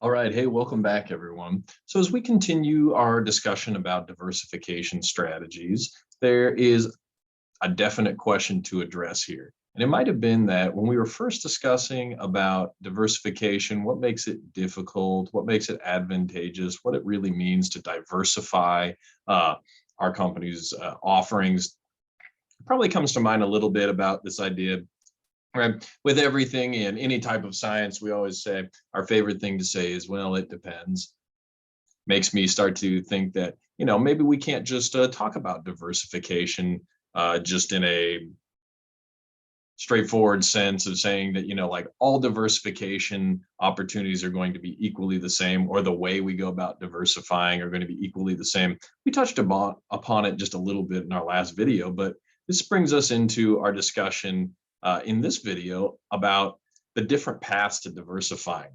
All right. Hey, welcome back, everyone. So, as we continue our discussion about diversification strategies, there is a definite question to address here. And it might have been that when we were first discussing about diversification, what makes it difficult, what makes it advantageous, what it really means to diversify uh, our company's offerings, probably comes to mind a little bit about this idea. Right. With everything in any type of science, we always say our favorite thing to say is, well, it depends. Makes me start to think that, maybe we can't just talk about diversification just in a straightforward sense of saying that, like all diversification opportunities are going to be equally the same, or the way we go about diversifying are going to be equally the same. We touched upon it just a little bit in our last video, but this brings us into our discussion in this video about the different paths to diversifying.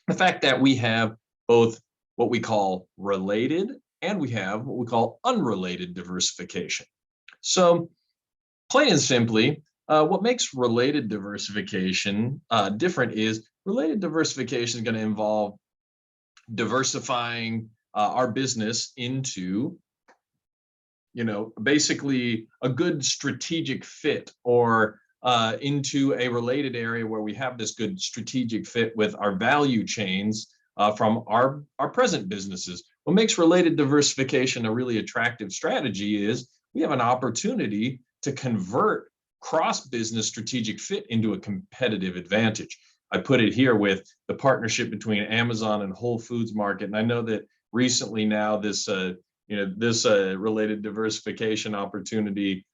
The fact that we have both what we call related and we have what we call unrelated diversification. So, plain and simply, what makes related diversification different is related diversification is going to involve diversifying our business into, basically a good strategic fit, or into a related area where we have this good strategic fit with our value chains from our present businesses. What makes related diversification a really attractive strategy is we have an opportunity to convert cross-business strategic fit into a competitive advantage. I put it here with the partnership between Amazon and Whole Foods Market, and I know that recently now this related diversification opportunity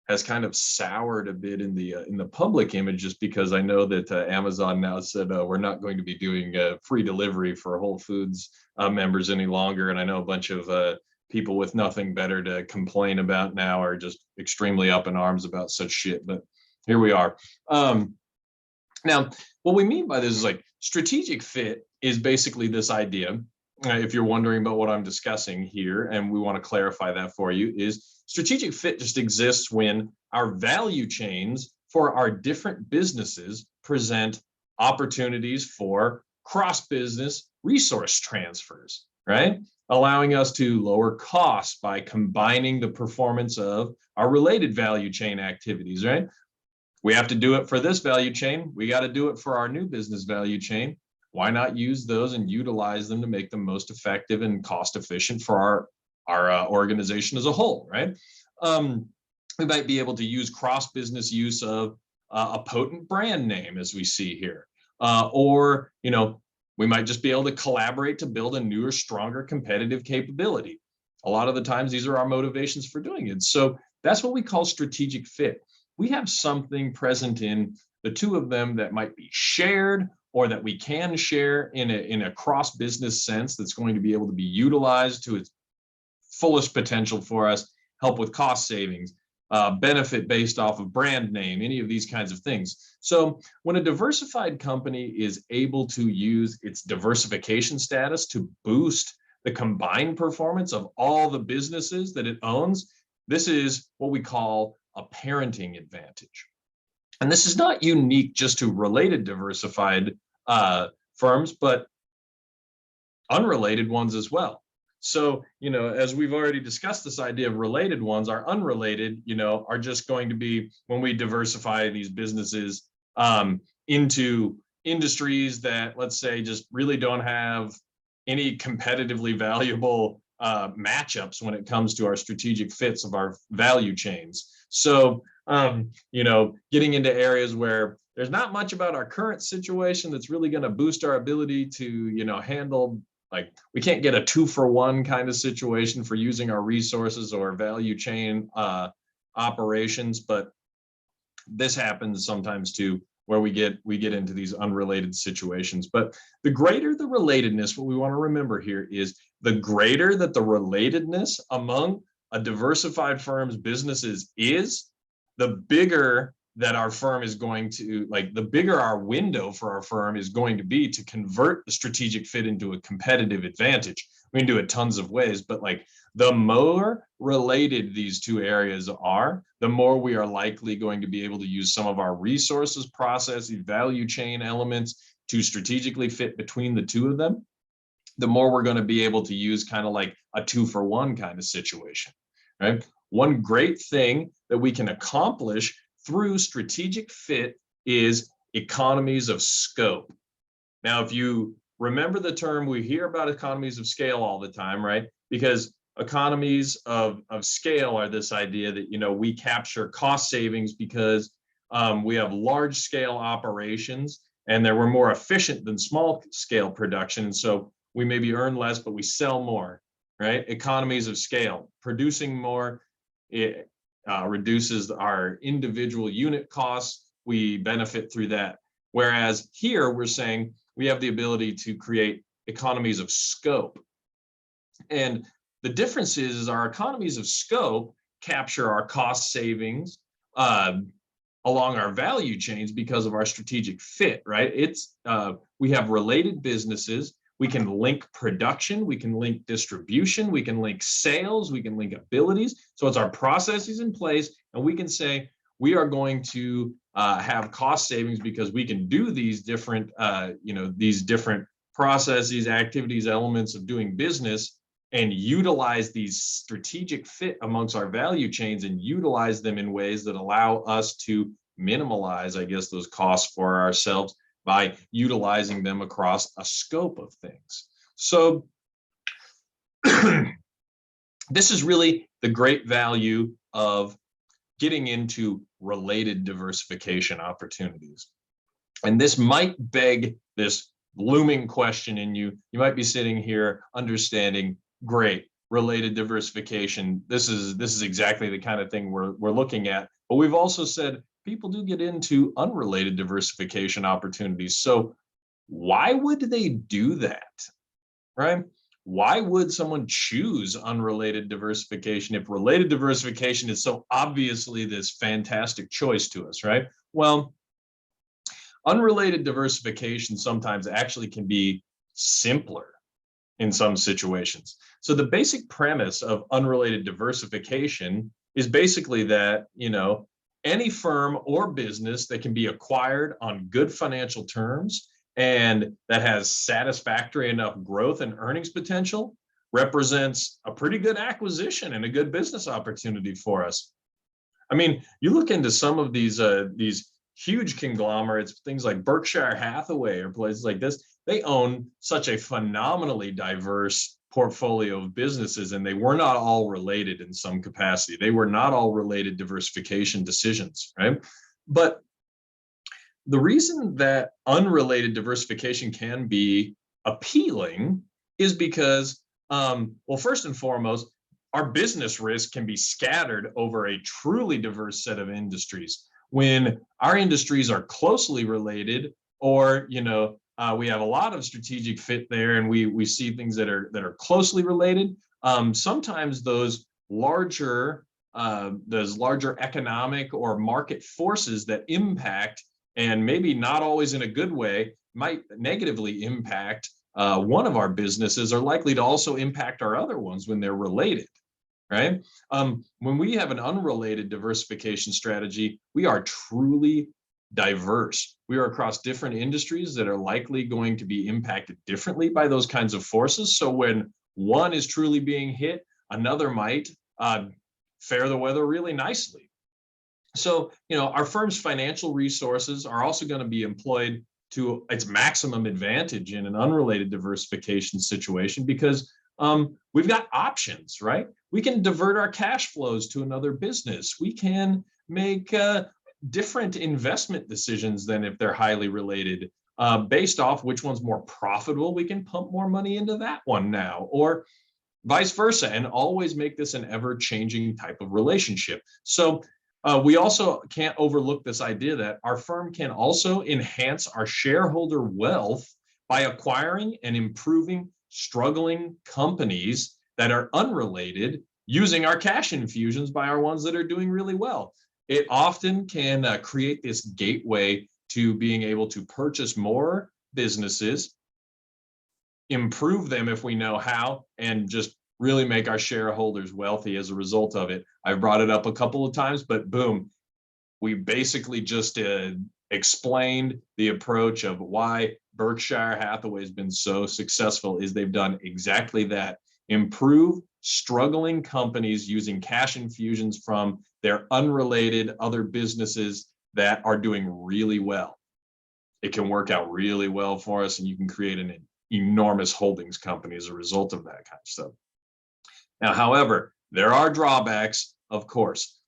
has kind of soured a bit in the public image, just because I know that Amazon now said we're not going to be doing free delivery for Whole Foods members any longer, and I know a bunch of people with nothing better to complain about now are just extremely up in arms about such shit. But here we are. Now, what we mean by this is like strategic fit is basically this idea. If you're wondering about what I'm discussing here, and we want to clarify that for you, is strategic fit just exists when our value chains for our different businesses present opportunities for cross-business resource transfers, right? Allowing us to lower costs by combining the performance of our related value chain activities, right? We have to do it for this value chain. We got to do it for our new business value chain. Why not use those and utilize them to make them most effective and cost efficient for our organization as a whole, right? We might be able to use cross-business use of a potent brand name, as we see here, or we might just be able to collaborate to build a newer, stronger competitive capability. A lot of the times, these are our motivations for doing it. So that's what we call strategic fit. We have something present in the two of them that might be shared, or that we can share in a cross-business sense that's going to be able to be utilized to its fullest potential for us, help with cost savings, benefit based off of brand name, any of these kinds of things. So when a diversified company is able to use its diversification status to boost the combined performance of all the businesses that it owns, this is what we call a parenting advantage. And this is not unique just to related diversified firms, but unrelated ones as well. So, as we've already discussed this idea of related ones, our unrelated, are just going to be when we diversify these businesses into industries that, let's say, just really don't have any competitively valuable matchups when it comes to our strategic fits of our value chains. So, getting into areas where there's not much about our current situation that's really going to boost our ability to, handle, like, we can't get a 2-for-1 kind of situation for using our resources or value chain operations, but this happens sometimes too, where we get into these unrelated situations. But the greater the relatedness, what we want to remember here is the greater that the relatedness among a diversified firm's businesses is, the bigger that our firm is going to, the bigger our window for our firm is going to be to convert the strategic fit into a competitive advantage. We can do it tons of ways, but the more related these two areas are, the more we are likely going to be able to use some of our resources, processes, value chain elements to strategically fit between the two of them, the more we're going to be able to use kind of like a 2-for-1 kind of situation, right? One great thing that we can accomplish through strategic fit is economies of scope. Now, if you remember the term, we hear about economies of scale all the time, right? Because economies of scale are this idea that, you know, we capture cost savings because we have large scale operations and that we're more efficient than small scale production. And so we maybe earn less, but we sell more, right? Economies of scale, producing more, it reduces our individual unit costs. We benefit through that. Whereas here we're saying we have the ability to create economies of scope. And the difference is our economies of scope capture our cost savings along our value chains because of our strategic fit, right? It's we have related businesses. We can link production, we can link distribution, we can link sales, we can link abilities. So it's our processes in place, and we can say we are going to have cost savings because we can do these different, these different processes, activities, elements of doing business, and utilize these strategic fit amongst our value chains and utilize them in ways that allow us to minimize, I guess, those costs for ourselves by utilizing them across a scope of things. So this is really the great value of getting into related diversification opportunities. And this might beg this looming question in you. You might be sitting here understanding, great, related diversification. This is exactly the kind of thing we're looking at. But we've also said people do get into unrelated diversification opportunities. So why would they do that, right? Why would someone choose unrelated diversification if related diversification is so obviously this fantastic choice to us, right? Well, unrelated diversification sometimes actually can be simpler in some situations. So the basic premise of unrelated diversification is basically that, you know, any firm or business that can be acquired on good financial terms and that has satisfactory enough growth and earnings potential represents a pretty good acquisition and a good business opportunity for us. I mean, you look into some of these huge conglomerates, things like Berkshire Hathaway or places like this, they own such a phenomenally diverse portfolio of businesses, and they were not all related in some capacity. They were not all related diversification decisions, right? But the reason that unrelated diversification can be appealing is because, well, first and foremost, our business risk can be scattered over a truly diverse set of industries. When our industries are closely related, or we have a lot of strategic fit there, and we see things that are closely related. Sometimes those larger economic or market forces that impact, and maybe not always in a good way, might negatively impact one of our businesses, are likely to also impact our other ones when they're related, right? When we have an unrelated diversification strategy, we are truly diverse. We are across different industries that are likely going to be impacted differently by those kinds of forces. So when one is truly being hit, another might fare the weather really nicely. So, our firm's financial resources are also going to be employed to its maximum advantage in an unrelated diversification situation because we've got options, right? We can divert our cash flows to another business. We can make different investment decisions than if they're highly related. Based off which one's more profitable, we can pump more money into that one now, or vice versa, and always make this an ever-changing type of relationship. So we also can't overlook this idea that our firm can also enhance our shareholder wealth by acquiring and improving struggling companies that are unrelated using our cash infusions by our ones that are doing really well. It often can create this gateway to being able to purchase more businesses, improve them if we know how, and just really make our shareholders wealthy as a result of it. I've brought it up a couple of times, but boom, we basically just explained the approach of why Berkshire Hathaway has been so successful is they've done exactly that. Improve struggling companies using cash infusions from their unrelated other businesses that are doing really well. It can work out really well for us, and you can create an enormous holdings company as a result of that kind of stuff. Now, however, there are drawbacks, of course.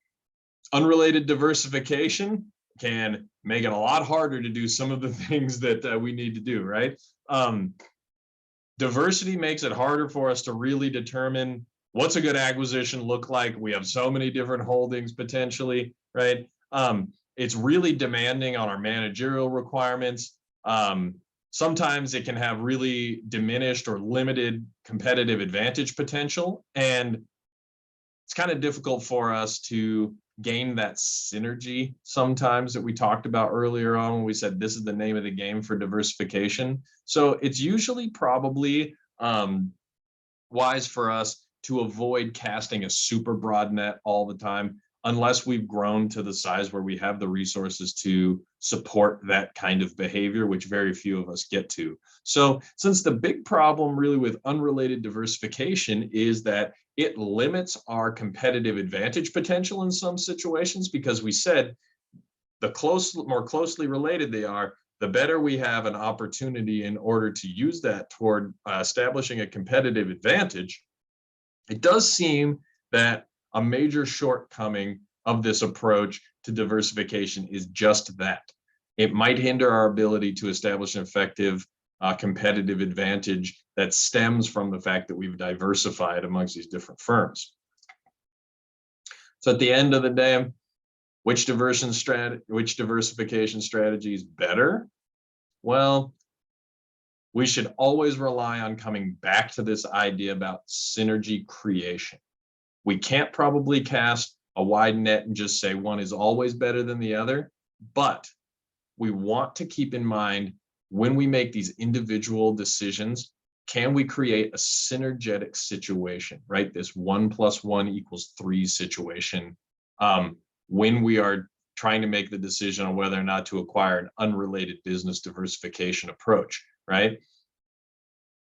Unrelated diversification can make it a lot harder to do some of the things that we need to do, right? Diversity makes it harder for us to really determine what's a good acquisition look like. We have so many different holdings potentially, right? It's really demanding on our managerial requirements. Sometimes it can have really diminished or limited competitive advantage potential. And it's kind of difficult for us to gain that synergy sometimes that we talked about earlier on when we said this is the name of the game for diversification. So it's usually probably wise for us to avoid casting a super broad net all the time, unless we've grown to the size where we have the resources to support that kind of behavior, which very few of us get to. So since the big problem really with unrelated diversification is that it limits our competitive advantage potential in some situations, because we said the more closely related they are, the better we have an opportunity in order to use that toward establishing a competitive advantage. It does seem that a major shortcoming of this approach to diversification is just that. It might hinder our ability to establish an effective competitive advantage that stems from the fact that we've diversified amongst these different firms. So at the end of the day, which diversification strategy is better? Well, we should always rely on coming back to this idea about synergy creation. We can't probably cast a wide net and just say one is always better than the other, but we want to keep in mind when we make these individual decisions, can we create a synergetic situation, right? This 1 + 1 = 3 situation when we are trying to make the decision on whether or not to acquire an unrelated business diversification approach, right?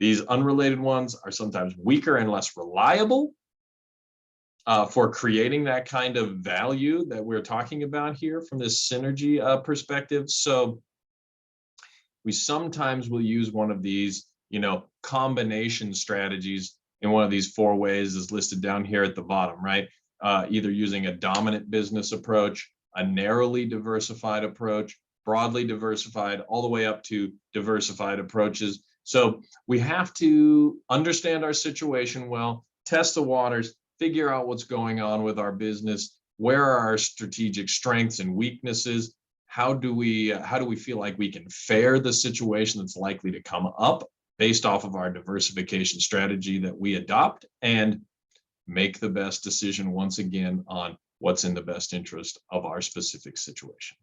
These unrelated ones are sometimes weaker and less reliable for creating that kind of value that we're talking about here from this synergy perspective. So we sometimes will use one of these, combination strategies in one of these 4 ways as listed down here at the bottom, right? Either using a dominant business approach, a narrowly diversified approach, broadly diversified, all the way up to diversified approaches. So we have to understand our situation well, test the waters, figure out what's going on with our business, where are our strategic strengths and weaknesses, how do we feel like we can fare the situation that's likely to come up based off of our diversification strategy that we adopt, and make the best decision once again on what's in the best interest of our specific situation.